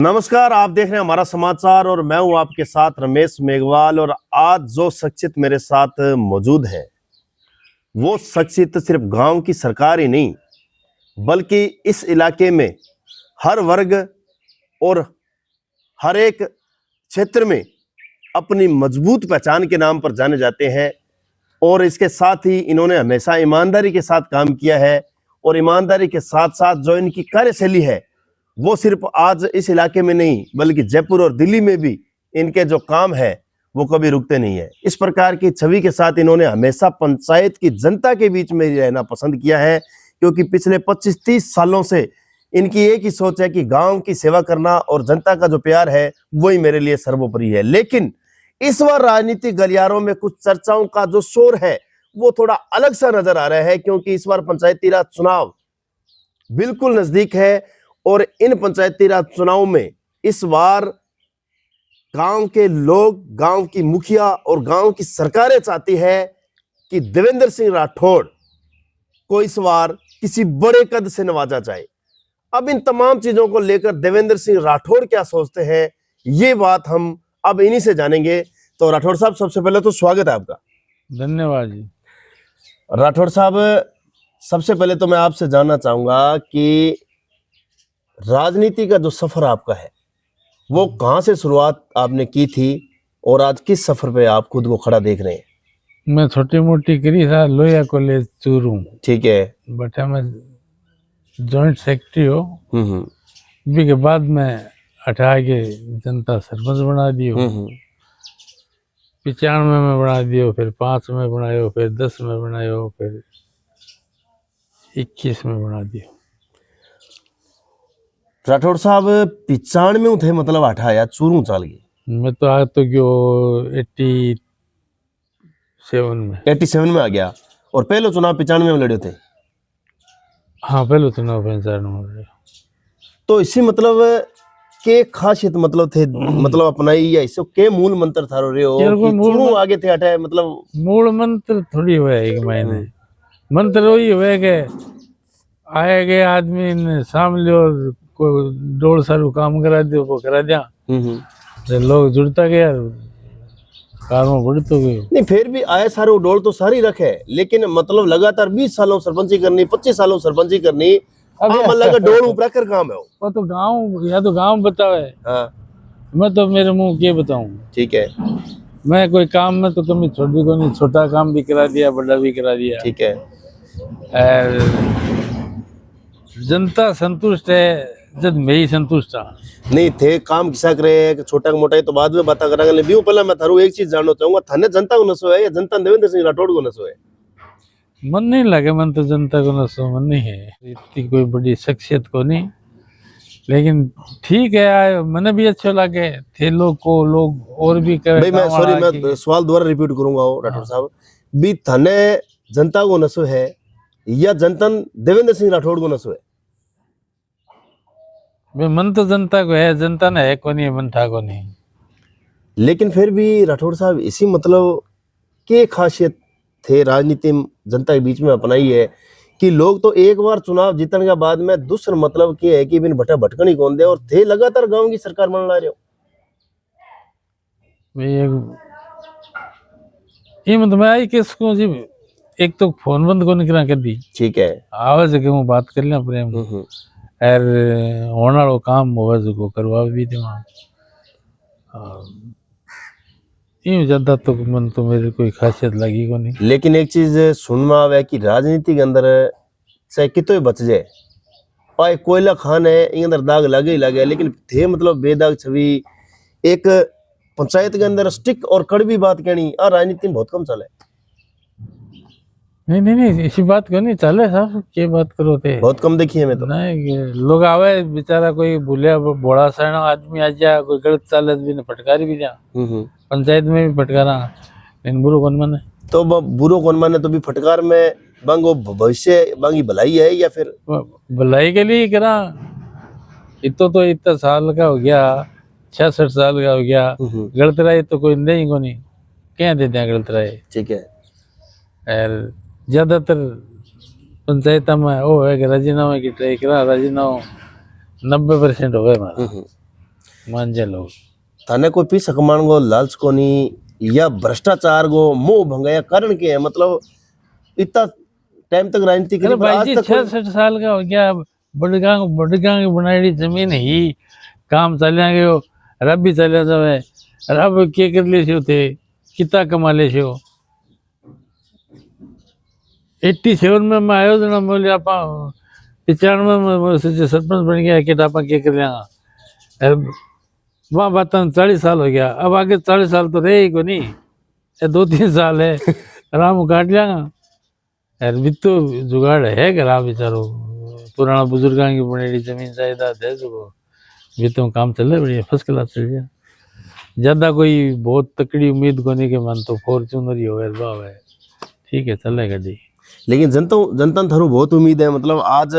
नमस्कार, आप देख रहे हैं हमारा समाचार और मैं हूं आपके साथ रमेश मेघवाल। और आज जो शख्सियत मेरे साथ मौजूद है वो शख्सियत सिर्फ गांव की सरकार ही नहीं बल्कि इस इलाके में हर वर्ग और हर एक क्षेत्र में अपनी मजबूत पहचान के नाम पर जाने जाते हैं। और इसके साथ ही इन्होंने हमेशा ईमानदारी के साथ काम किया है और ईमानदारी के साथ साथ जो इनकी कार्यशैली है वो सिर्फ आज इस इलाके में नहीं बल्कि जयपुर और दिल्ली में भी इनके जो काम है वो कभी रुकते नहीं है। इस प्रकार की छवि के साथ इन्होंने हमेशा पंचायत की जनता के बीच में रहना पसंद किया है, क्योंकि पिछले 25-30 सालों से इनकी एक ही सोच है कि गांव की सेवा करना और जनता का जो प्यार है वही मेरे लिए सर्वोपरि है। लेकिन इस बार राजनीतिक गलियारों में कुछ चर्चाओं का जो शोर है वो थोड़ा अलग सा नजर आ रहा है, क्योंकि इस बार पंचायती राज चुनाव बिल्कुल नजदीक है और इन पंचायती राज चुनाव में इस बार गांव के लोग, गांव की मुखिया और गांव की सरकारें चाहती है कि देवेंद्र सिंह राठौड़ को इस बार किसी बड़े कद से नवाजा जाए। अब इन तमाम चीजों को लेकर देवेंद्र सिंह राठौड़ क्या सोचते हैं ये बात हम अब इन्हीं से जानेंगे। तो राठौड़ साहब, सबसे पहले तो स्वागत है आपका। धन्यवाद जी। राठौड़ साहब, सबसे पहले तो मैं आपसे जानना चाहूंगा कि राजनीति का जो सफर आपका है वो कहाँ से शुरुआत आपने की थी और आज किस सफर पे आप खुद को खड़ा देख रहे हैं? मैं छोटी मोटी करी था लोहिया कॉलेज चूरू। ठीक है। बट मैं जॉइंट सेक्रेटरी हो भी के बाद में हटा के जनता सरपंच बना दियो। 95 में बना दियो, फिर 5 में बनायो, फिर 10 में बनायो, फिर 21 में बना दियो। राठौड़ साहब, 95 में थे मतलब हटाया चूरू चाल गए। मैं तो आ तो गयो 87 में आ गया। और पहले चुनाव 95 में लड़े थे। हाँ, पहले चुनाव 95 में लड़े। तो इसी मतलब के खासियत मतलब थे मतलब अपनाई या इससे के मूल मंत्र था रहे हो कि चूरू आगे थे हटाए? मतलब मूल मंत्र थोड़ी हुआ है एक महीने। मंत्र वही हुआ के आए गए आदमी ने सामने और कोई डोल सारू काम करा दियो, वो करा दिया। तो लोग जुड़ता गया, कारों बढ़ तो गए। नहीं, फिर भी आए सारे डोल तो सारी रखे, लेकिन मतलब लगातार 20 सालों सरपंची करनी, 25 सालों सरपंची करनी, अब लगा डोल ऊपर कर काम है वो तो गांव या तो गांव बतावे। हाँ। मैं तो मेरे मुंह के बताऊं। ठीक है। मैं कोई काम में तो कमी छोटी को नहीं, छोटा काम भी करा दिया, बड़ा भी करा दिया। ठीक है। जनता संतुष्ट है जब मैं ही संतुष्ट था। नहीं थे काम किसा करे छोटा मोटा ही तो बाद में बात करेंगे। भी पहले मैं थारू एक चीज जानना चाहूंगा, थाने जनता को नसो है या जनता देवेंद्र सिंह राठौड़ को नसो है? मन नहीं लगे, मन तो जनता को नसो मन नहीं है। इतनी कोई बड़ी शख्सियत को नहीं, लेकिन ठीक है, मैंने भी अच्छे लगे थे लोग को। लोग और भी करे भाई, मैं सॉरी, मैं सवाल दोबारा रिपीट करूंगा राठौड़ साहब। भी थाने जनता को नसो है या जनता देवेंद्र सिंह राठौड़ को नसो है? मन तो जनता को है, जनता ने है को नहीं, मन था को नहीं। लेकिन फिर भी राठौड़ साहब, इसी मतलब के खासियत थे राजनीति जनता के बीच में अपनाई है कि लोग तो एक बार चुनाव जीतने के बाद में दूसरा मतलब क्या है कि बिन भटा भटकनी कौन दे, और थे लगातार गांव की सरकार बन ला रहे हो। ये मतलब मैं आई किसको जी, एक तो फोन बंद को निकला कर दी। ठीक है, आवाज के मैं बात कर लिया प्रेम और होने वाला काम होगा जो करवा भी दे। ये ज्यादा तो मन तो मेरी कोई खासियत लगी को नहीं। लेकिन एक चीज सुनना आवे कि राजनीति के अंदर चाहे कितो ही बच जाए, पाए कोयला खान है इन अंदर दाग लगे ही लगे, लेकिन थे मतलब बेदाग छवि एक पंचायत के अंदर स्टिक और कड़वी बात कहनी आ राजनीति में बहुत कम चले। नहीं नहीं नहीं, इसी बात को नहीं चले साहब, क्या बात करो थे, बहुत कम देखी है मैं तो। नहीं, लोग आवे बेचारा कोई भूलिया बड़ा सैना आदमी आ जा, कोई गलत चालत भी ने फटकारी भी जा, पंचायत में भी फटकारा, लेकिन बुरो कौन माने। तो बुरो कौन माने तो भी फटकार में बांगो भविष्य बांगी भलाई है या फिर भलाई के लिए करा। इतना साल का हो गया, 66 साल का हो गया, गलत रहे तो कोई नहीं को नहीं क्या देते हैं गलत रहे। ठीक है। और ज्यादातर पंचायत में वो है कि राजीनामा की ट्राई करा, राजीनामा 90% हो गए हमारा। मान जा लोग थाने कोई पैसा कमाने को लालच को नहीं या भ्रष्टाचार को मोह भंग या कारण के है मतलब इतना टाइम तक राजनीति अरे करी पर भाई आज जी तक कोई- 66 साल का हो गया बड़गांग बनाई जमीन ही काम चलिया गयो रब भी चलिया जावे रब के कर ले छो थे कितना कमा ले छो 87 में मैं आयो जना बोले आप 95 में सरपंच बन गया कि आप क्या कर लेंगा वहाँ बात 40 साल हो गया अब आगे 40 साल तो रहे ही को नहीं ये 2-3 साल है आराम काट लियागा यार भी तो जुगाड़ है करा बेचारो पुराना बुजुर्गों की बनेड़ी जमीन जायदाद है जो भी तो काम चल रहा बढ़िया फर्स्ट क्लास चल जाए ज्यादा कोई बहुत तकड़ी उम्मीद को नहीं के मन तो फॉर्चूनर ही हो भाव है ठीक है चलेगा जी लेकिन जनता थारू बहुत उम्मीद है मतलब आज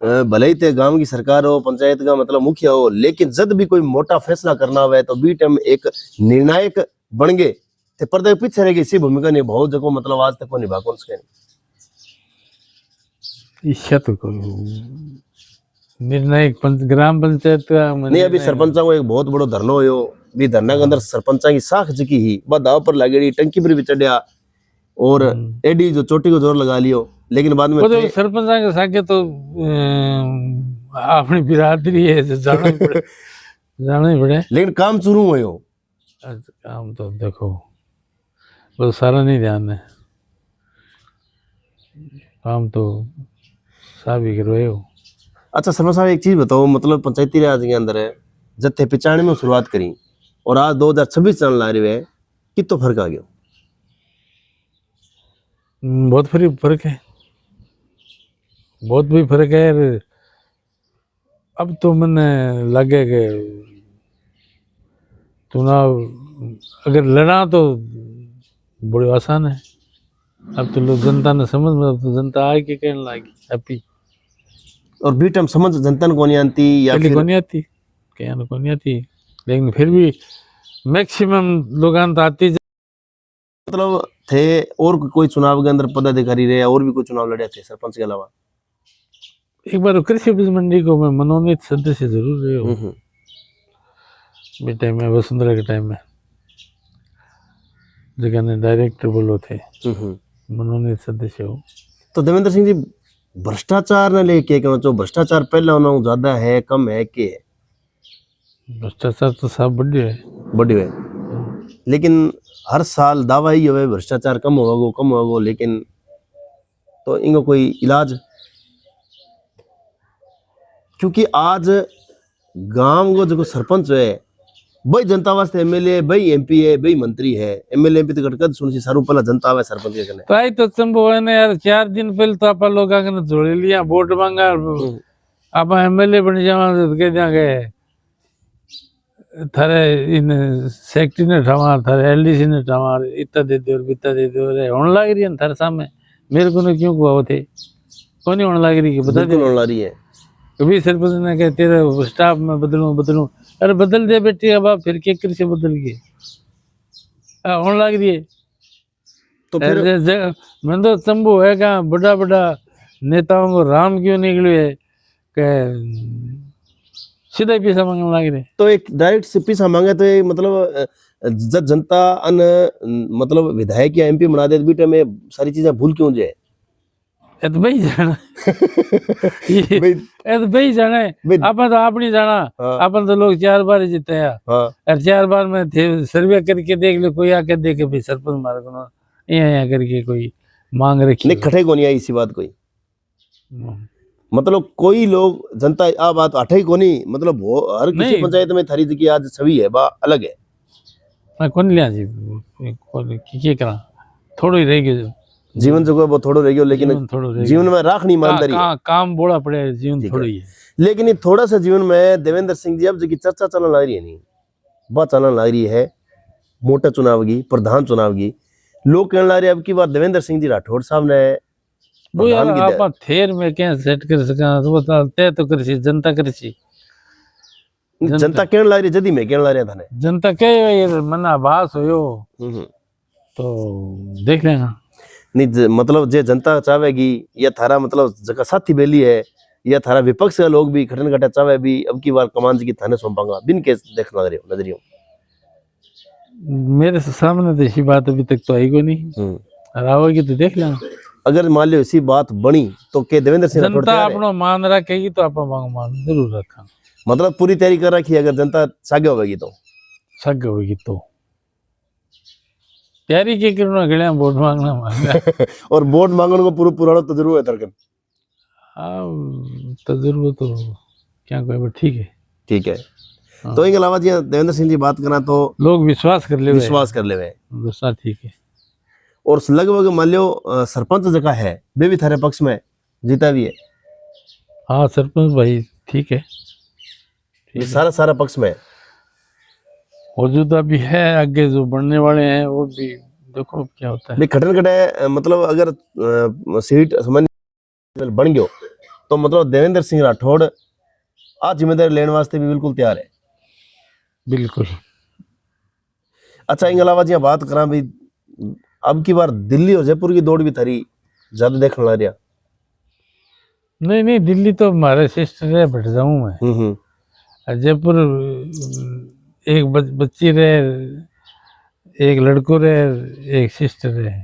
भले ही ते गांव की सरकार हो पंचायत का मतलब मुखिया हो लेकिन जब भी कोई मोटा फैसला करना हुआ है तो बी टाइम एक निर्णायक बन गए ते पर्दे के पीछे रह गई इसी भूमिका निभाओ जो मतलब आज तक को निभा कौन सके इच्छा तो करो निर्णायक ग्राम पंचायत का नहीं अभी सरपंचा को एक बहुत बड़ो धरनो हो भी धरना के अंदर सरपंचा की साख जकी ही बा दाव पर लगेड़ी टंकी पर भी चढ़िया और एडी जो चोटी को जोर लगा लियो लेकिन बाद में वो तो सरपंच के साके तो अपनी बिरादरी है जाना ही पड़े लेकिन काम शुरू हो काम तो देखो वो सारा नहीं ध्यान है काम तो साहब ही करवाए हो अच्छा सरपंच साहब एक चीज बताओ मतलब पंचायती राज के अंदर है जब थे 95 में शुरुआत करी और आज 2026 चलने ला रही है कितना फर्क आ गया बहुत फर्क है बहुत भी फर्क है अब तो मैंने लगे कि चुनाव अगर लड़ा तो बड़ी आसान है अब तो लोग जनता ने समझ में अब तो जनता आए के कहने लगी हैप्पी और बी टाइम समझ जनता को नहीं आती या पहले फिर को नहीं आती कहने को नहीं आती लेकिन फिर भी मैक्सिमम लोग आती मतलब थे और कोई चुनाव के अंदर पदाधिकारी रहे और भी कोई चुनाव लड़े थे सरपंच के अलावा एक बार कृषि उपज मंडी को मैं मनोनीत सदस्य जरूर रहे हो भी टाइम में वसुंधरा के टाइम में जगह ने डायरेक्टर बोलो थे मनोनीत सदस्य हो तो देवेंद्र सिंह जी भ्रष्टाचार ने लेके कहना चाहो भ्रष्टाचार पहले होना ज्यादा है कम है के भ्रष्टाचार तो सब बड़ी है लेकिन हर साल दावा ही है भ्रष्टाचार कम होगा लेकिन तो इनको कोई इलाज क्योंकि आज गांव को जो सरपंच है भाई जनता वास्ते एमएलए भाई एमपी है भाई मंत्री है एमएलए एमपी तो कटकट सुन सी सारू पहला जनता आवे सरपंच के कने प्राय तो संभव है ना यार 4 दिन पहले तो आप लोग ने जोड़ लिया वोट मांगा आप एमएलए बन जावा तो कह देंगे थारे इन सेक्रेटरी ने ठावा थारे एलडीसी ने ठावा इतना दे दो और बिता दे दो अरे होने लग रही है थारे सामने मेरे को क्यों हुआ वो थे कौन नहीं होने लग रही है बता दे होने लग रही है कभी सरपंच ने कहा तेरे स्टाफ में बदलूं अरे बदल दे बेटी अब आप फिर क्या कर से बदल गए होने लग रही है तो फिर मैं तो संभव है क्या बड़ा बड़ा नेताओं को राम क्यों निकले है कि सीधा ही पैसा मांगने लग रहे तो एक डायरेक्ट से पैसा मांगे तो एक मतलब जब जनता अन मतलब विधायक या एमपी बना दे तो बेटा में सारी चीजें भूल क्यों जाए तो भाई जाना तो भाई जाना अपन तो आप नहीं जाना अपन तो लोग 4 बार जीते हैं और 4 बार में थे सर्वे करके देख लो कोई आके देखे भाई सरपंच मारे को यहाँ करके कोई मांग रखी नहीं खटे को नहीं आई इसी बात कोई मतलब कोई लोग जनता आ बात अठाई को नहीं मतलब वो हर किसी पंचायत में थारी की आज छवि है बा अलग है मैं कौन लिया जी क्या करा थोड़ा ही रहेगी जीवन जो वो थोड़ा रह गया लेकिन जीवन में राख नहीं ईमानदारी काम बोला पड़े जीवन थोड़ा ही है लेकिन ये थोड़ा सा जीवन में देवेंद्र सिंह जी अब जो चर्चा चलने लग रही है नहीं बात चलने लग रही है मोटा चुनाव की प्रधान चुनाव की लोग कहने लग रहे अब की बार देवेंद्र सिंह जी राठौड़ साहब ने वो यार आप थेर में क्या सेट कर सका तो तय तो करसी जनता करसी जनता कहने लग रही जदी में कहने लग रहा था जनता कहे मना आभास हो तो देख लेना नहीं मतलब जे जनता चाहेगी या थारा मतलब जगह साथी बेली है या थारा विपक्ष के लोग भी खटन घटा चावे भी अब की बार कमान जी की थाने सौंपांगा बिन के देखना नजरियों? मेरे सामने तो ऐसी बात अभी तक तो आई को नहीं, और आओगी तो देख लेना। अगर मान लो इसी बात बनी तो के देवेंद्र सिंह राठौड़ जनता तैयार है? अपनो मान रखेगी तो आप मान जरूर रखा। मतलब पूरी तैयारी कर रखी है, अगर जनता सागे होगी तो सग होगी तो तैयारी के करना गया वोट मांगना मांगा। और वोट मांगने को पूरा पुराना तो जरूर है तरकन। हाँ तो जरूर तो क्या कोई ठीक है। ठीक है। हाँ। तो इनके अलावा जी देवेंद्र सिंह जी बात करना तो लोग विश्वास कर ले, विश्वास कर ले वे दूसरा ठीक है। और लगभग मान लो सरपंच जगह है वे भी थारे पक्ष में जीता भी है? हाँ सरपंच भाई ठीक है, ये सारा पक्ष में मौजूदा भी है, आगे जो बनने वाले हैं वो भी देखो क्या होता है। भी खटन कटे मतलब अगर सीट सामान्य बन गयो तो मतलब देवेंद्र सिंह राठौड़ आज जिम्मेदारी लेने वास्ते भी बिल्कुल तैयार है? बिल्कुल। अच्छा इनके अलावा जी बात करा भी अब की बार दिल्ली और जयपुर की दौड़ भी थारी ज्यादा देखने लग रहा? नहीं नहीं, दिल्ली तो हमारे सिस्टर है, बैठ जाऊं मैं। जयपुर एक बच्ची रहे, एक लड़को रहे, एक सिस्टर रहे,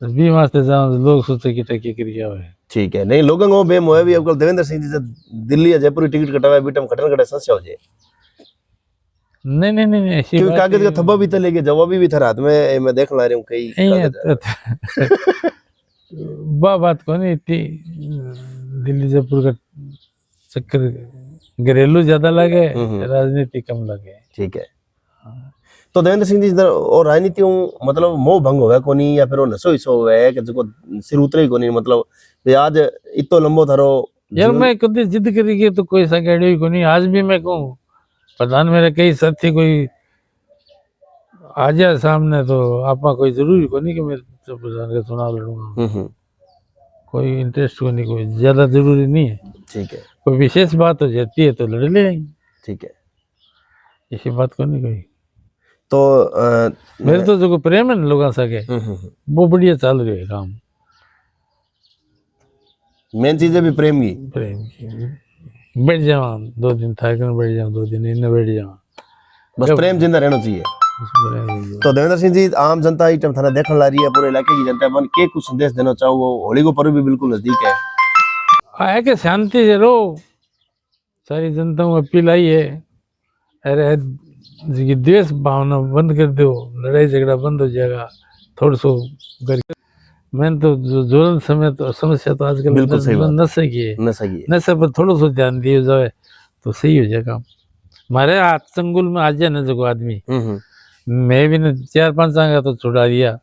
भी वास्ते जाऊं लोग सोचे कि टकी क्रिया है। ठीक है। नहीं लोगों को बेम होए भी अब कल देवेंद्र सिंह जी से दिल्ली या जयपुर की टिकट कटावे बीटम खटन कटे समस्या हो जाए? नहीं नहीं नहीं ऐसी क्योंकि बात कागज का थब्बा भी तो लेके जवाब भी था रात में मैं देख ला रही हूँ कई बात को नहीं इतनी दिल्ली जयपुर का चक्कर घरेलू ज्यादा लगे, राजनीति कम लगे। ठीक है। तो देवेंद्र सिंह जी और राजनीति मतलब मोह भंग होगा कोनी या फिर वो नशो हिस्सो होगा कि जो सिर उतरे ही कोनी मतलब आज इतो लंबो थारो यार मैं कभी जिद करी तो कोई सा गाड़ी को नहीं। आज भी मैं कहूँ प्रधान मेरे कई साथी कोई आ जाए सामने तो आपा कोई जरूरी को नहीं कि मैं प्रधान का चुनाव लड़ूंगा, कोई इंटरेस्ट को नहीं, कोई ज्यादा जरूरी नहीं है। ठीक है। कोई विशेष बात हो जाती है तो लड़ ले। ठीक है। ऐसी बात को नहीं कोई। तो मेरे तो जो प्रेम है ना लोगों सके वो बढ़िया चल रही है काम। मेन चीज है भी प्रेम की बैठ जाओ 2 दिन था बैठ जाओ, 2 दिन इन्हें बैठ जाओ, बस प्रेम जिंदा रहना चाहिए। तो देवेंद्र सिंह जी आम जनता ही थाना देखने ला रही है, पूरे इलाके की जनता बन के कुछ संदेश देना चाहो? वो होली को पर्व भी बिल्कुल नजदीक है, आए के शांति से रहो, सारी जनता को अपील आई है। अरे द्वेष भावना बंद कर दो, लड़ाई झगड़ा बंद हो जाएगा थोड़ा सो करके। मैंने तो ज्वलन समय तो समस्या तो आजकल नशे की है, नशे पर थोड़ा सा ध्यान दिया जाए तो सही हो जाएगा। हमारे हाथ चंगुल में आ जाए ना जो आदमी, मैं भी 4-5 आएगा तो छुड़ा दिया,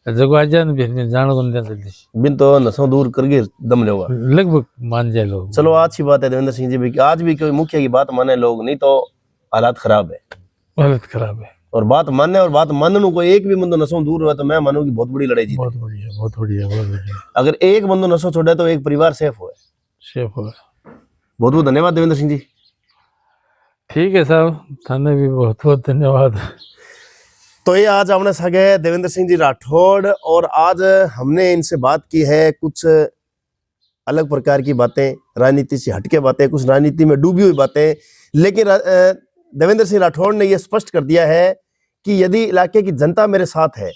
जगो आ जाए फिर मैं जान को नहीं जल्दी बिन तो नशों दूर करके दम लेगा लगभग मान जाए लोग। चलो अच्छी बात है देवेंद्र सिंह जी भी आज भी कोई मुखिया की बात माने लोग, नहीं तो हालात खराब है, हालत खराब है। और बात मानने और बात मानने कोई एक भी बंदो नशों दूर हुआ तो मैं मानूं कि बहुत बड़ी लड़ाई जीते। बहुत बढ़िया बहुत बढ़िया बहुत बढ़िया। अगर एक बंदो नशो छोड़े तो एक परिवार सेफ हो। बहुत बहुत धन्यवाद देवेंद्र सिंह जी। ठीक है साहब, थाने भी बहुत बहुत धन्यवाद। तो ये आज हमने सगे देवेंद्र सिंह जी राठौड़ और आज हमने इनसे बात की है कुछ अलग प्रकार की बातें, राजनीति से हटके बातें, कुछ राजनीति में डूबी हुई बातें। लेकिन देवेंद्र सिंह राठौड़ ने यह स्पष्ट कर दिया है कि यदि इलाके की जनता मेरे साथ है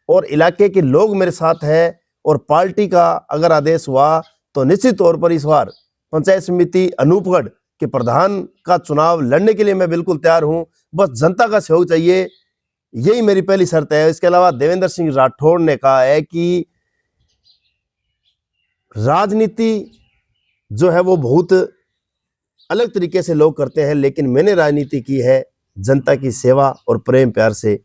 और इलाके के लोग मेरे साथ है और पार्टी का अगर आदेश हुआ तो निश्चित तौर पर इस बार पंचायत समिति अनूपगढ़ के प्रधान का चुनाव लड़ने के लिए मैं बिल्कुल तैयार हूं। बस जनता का सहयोग चाहिए, यही मेरी पहली शर्त है। इसके अलावा देवेंद्र सिंह राठौड़ ने कहा है कि राजनीति जो है वो बहुत अलग तरीके से लोग करते हैं, लेकिन मैंने राजनीति की है जनता की सेवा और प्रेम प्यार से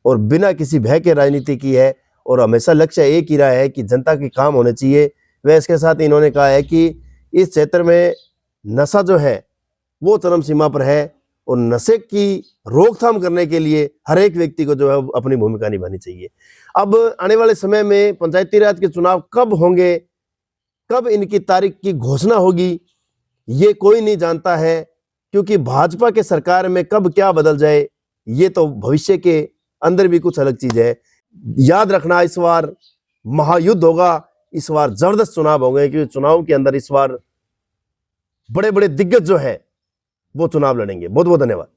और बिना किसी भय के राजनीति की है, और हमेशा लक्ष्य एक ही रहा है कि जनता के काम होने चाहिए। वह इसके साथ इन्होंने कहा है कि इस क्षेत्र में नशा जो है वो चरम सीमा पर है और नशे की रोकथाम करने के लिए हर एक व्यक्ति को जो है अपनी भूमिका निभानी चाहिए। अब आने वाले समय में पंचायती राज के चुनाव कब होंगे, कब इनकी तारीख की घोषणा होगी, ये कोई नहीं जानता है, क्योंकि भाजपा के सरकार में कब क्या बदल जाए ये तो भविष्य के अंदर भी कुछ अलग चीज है। याद रखना इस बार महायुद्ध होगा, इस बार जबरदस्त चुनाव होंगे, क्योंकि चुनाव के अंदर इस बार बड़े बड़े दिग्गज जो है वो चुनाव लड़ेंगे। बहुत बहुत धन्यवाद।